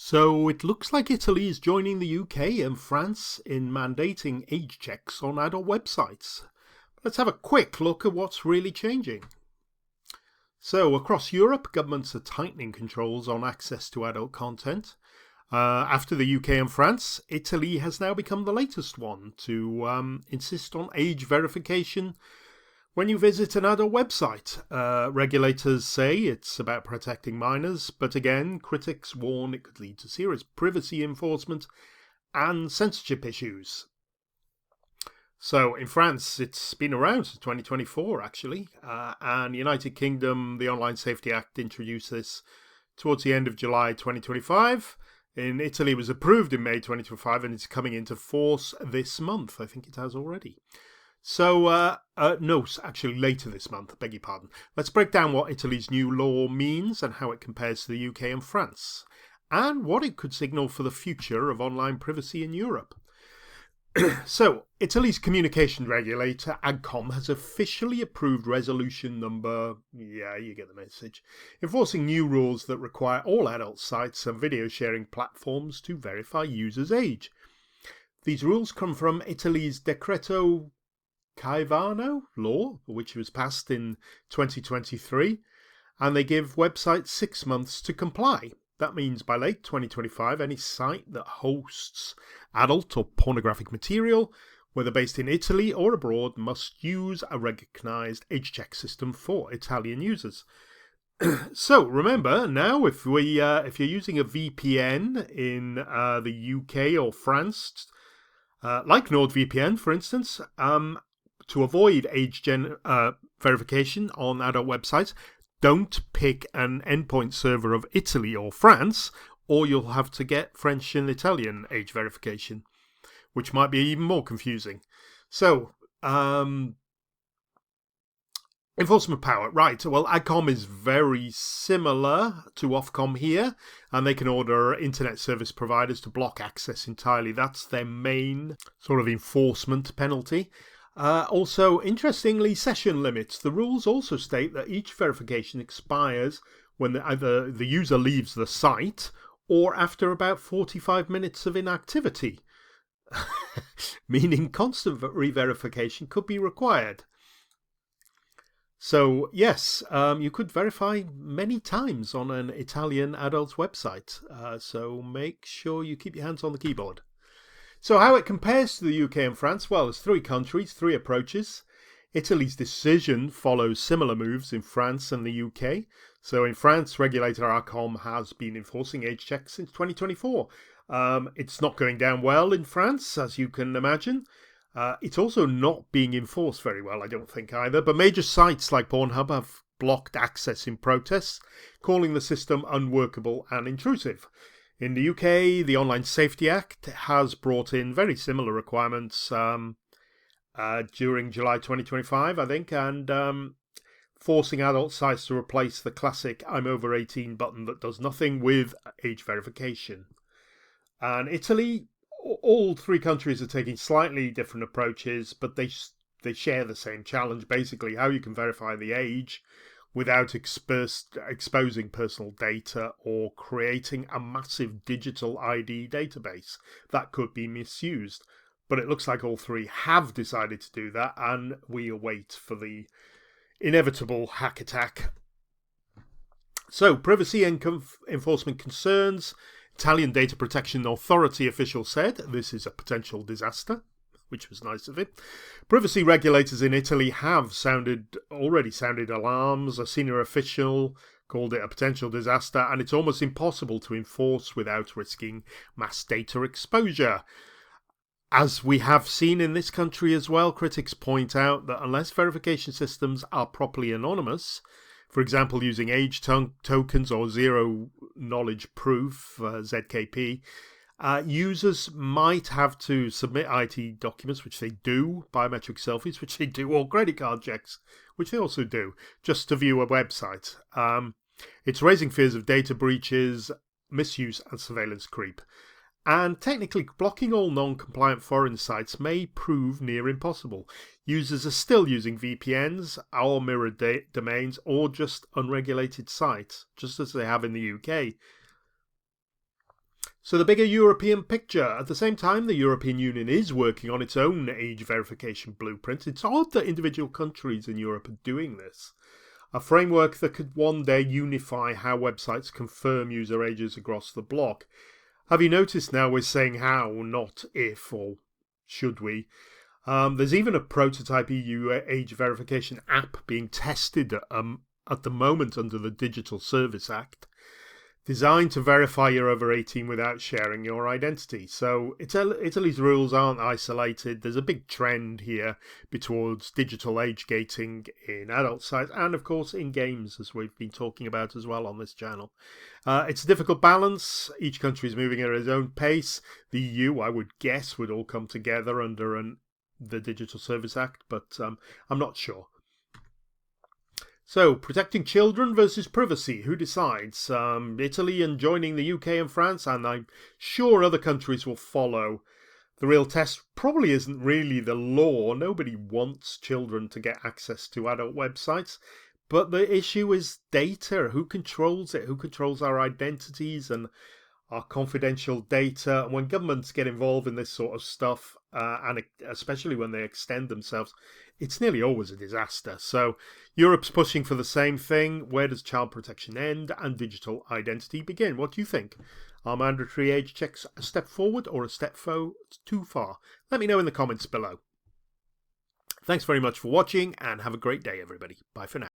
So it looks like Italy is joining the UK and France in mandating age checks on adult websites. Let's have a quick look at what's really changing. So across Europe, governments are tightening controls on access to adult content. After the UK and France, Italy has now become the latest one to insist on age verification when you visit an adult website. Regulators say it's about protecting minors, but again, critics warn it could lead to serious privacy enforcement and censorship issues. So in France, it's been around since 2024, actually, and United Kingdom, the Online Safety Act introduced this towards the end of July 2025. In Italy, it was approved in May 2025, and it's coming into force this month. I think it has already. So, no, actually later this month, beg your pardon. Let's break down what Italy's new law means and how it compares to the UK and France, and what it could signal for the future of online privacy in Europe. So, Italy's communication regulator, ARCOM, has officially approved resolution number, you get the message, enforcing new rules that require all adult sites and video sharing platforms to verify users' age. These rules come from Italy's Decreto Caivano law, which was passed in 2023, and they give websites 6 months to comply. That means by late 2025, any site that hosts adult or pornographic material, whether based in Italy or abroad, must use a recognised age check system for Italian users. So remember now, if you're using a VPN in the UK or France, like NordVPN, for instance, to avoid age verification on adult websites, don't pick an endpoint server of Italy or France, or you'll have to get French and Italian age verification, which might be even more confusing. So, enforcement power. Right, well, ARCOM is very similar to Ofcom here, and they can order internet service providers to block access entirely. That's their main sort of enforcement penalty. Also, interestingly, session limits. The rules also state that each verification expires when either the user leaves the site or after about 45 minutes of inactivity, meaning constant re-verification could be required. So, yes, you could verify many times on an Italian adult's website, so make sure you keep your hands on the keyboard. So how it compares to the UK and France? Well, there's 3 countries, 3 approaches. Italy's decision follows similar moves in France and the UK. So in France, regulator ARCOM has been enforcing age checks since 2024. It's not going down well in France, as you can imagine. It's also not being enforced very well, I don't think, either. But major sites like Pornhub have blocked access in protests, calling the system unworkable and intrusive. In the UK, the Online Safety Act has brought in very similar requirements during July 2025, I think, and forcing adult sites to replace the classic I'm over 18 button that does nothing with age verification. And Italy, all 3 countries are taking slightly different approaches, but they share the same challenge, basically, how you can verify the age without exposing personal data or creating a massive digital ID database that could be misused. But it looks like all 3 have decided to do that, and we await for the inevitable hack attack. So, privacy and enforcement concerns. Italian Data Protection Authority official said this is a potential disaster, which was nice of it. Privacy regulators in Italy have already sounded alarms. A senior official called it a potential disaster, and it's almost impossible to enforce without risking mass data exposure. As we have seen in this country as well, critics point out that unless verification systems are properly anonymous, for example using age tokens or zero knowledge proof, ZKP, users might have to submit ID documents, which they do, biometric selfies, which they do, or credit card checks, which they also do, just to view a website. It's raising fears of data breaches, misuse, and surveillance creep. And technically, blocking all non-compliant foreign sites may prove near impossible. Users are still using VPNs, or mirrored domains, or just unregulated sites, just as they have in the UK. So the bigger European picture. At the same time, the European Union is working on its own age verification blueprint. It's odd that individual countries in Europe are doing this. A framework that could one day unify how websites confirm user ages across the bloc. Have you noticed now we're saying how, not if, or should we? There's even a prototype EU age verification app being tested at the moment under the Digital Service Act, designed to verify you're over 18 without sharing your identity. So Italy's rules aren't isolated. There's a big trend here towards digital age gating in adult sites and, of course, in games, as we've been talking about as well on this channel. It's a difficult balance. Each country is moving at its own pace. The EU, I would guess, would all come together under the Digital Service Act, but I'm not sure. So, protecting children versus privacy, who decides? Italy and joining the UK and France, and I'm sure other countries will follow. The real test probably isn't really the law. Nobody wants children to get access to adult websites. But the issue is data. Who controls it? Who controls our identities and our confidential data? And when governments get involved in this sort of stuff, and especially when they extend themselves, it's nearly always a disaster. So Europe's pushing for the same thing. Where does child protection end and digital identity begin? What do you think? Are mandatory age checks a step forward or a step too far? Let me know in the comments below. Thanks very much for watching and have a great day, everybody. Bye for now.